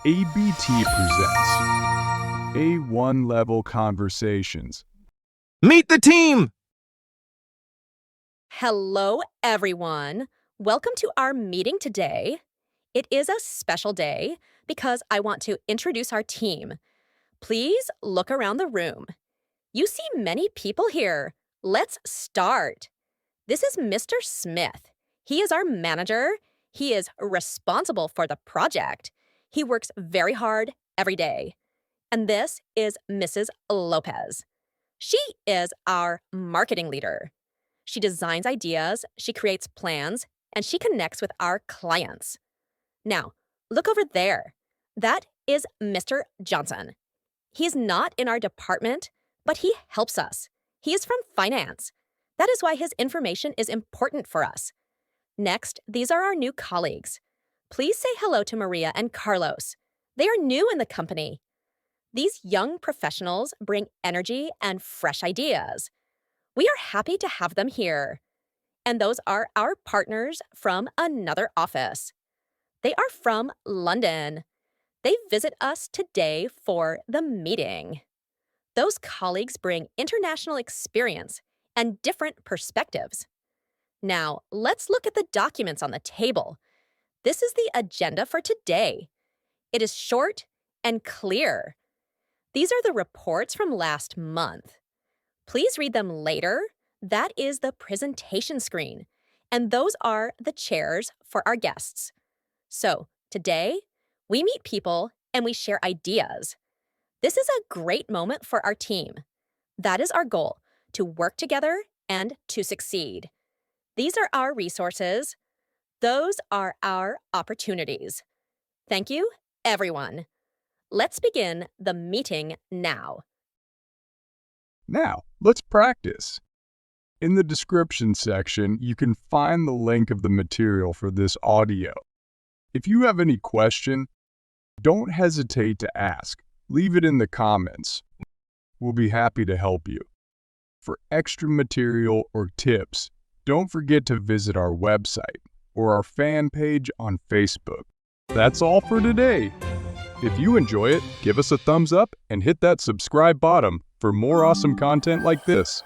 ABT presents A1 Level Conversations. Meet the team! Hello, everyone. Welcome to our meeting today. It is a special day because I want to introduce our team. Please look around the room. You see many people here. Let's start. This is Mr. Smith. He is our manager. He is responsible for the project. He works very hard every day. And this is Mrs. Lopez. She is our marketing leader. She designs ideas, she creates plans, and she connects with our clients. Now, look over there. That is Mr. Johnson. He's not in our department, but he helps us. He is from finance. That is why his information is important for us. Next, these are our new colleagues. Please say hello to Maria and Carlos. They are new in the company. These young professionals bring energy and fresh ideas. We are happy to have them here. And those are our partners from another office. They are from London. They visit us today for the meeting. Those colleagues bring international experience and different perspectives. Now, let's look at the documents on the table. This is the agenda for today. It is short and clear. These are the reports from last month. Please read them later. That is the presentation screen, and those are the chairs for our guests. So, today, we meet people and we share ideas. This is a great moment for our team. That is our goal, to work together and to succeed. These are our resources. Those are our opportunities. Thank you, everyone. Let's begin the meeting now. Now, let's practice. In the description section, you can find the link of the material for this audio. If you have any question, don't hesitate to ask. Leave it in the comments. We'll be happy to help you. For extra material or tips, don't forget to visit our website or our fan page on Facebook. That's all for today. If you enjoy it, give us a thumbs up and hit that subscribe button for more awesome content like this.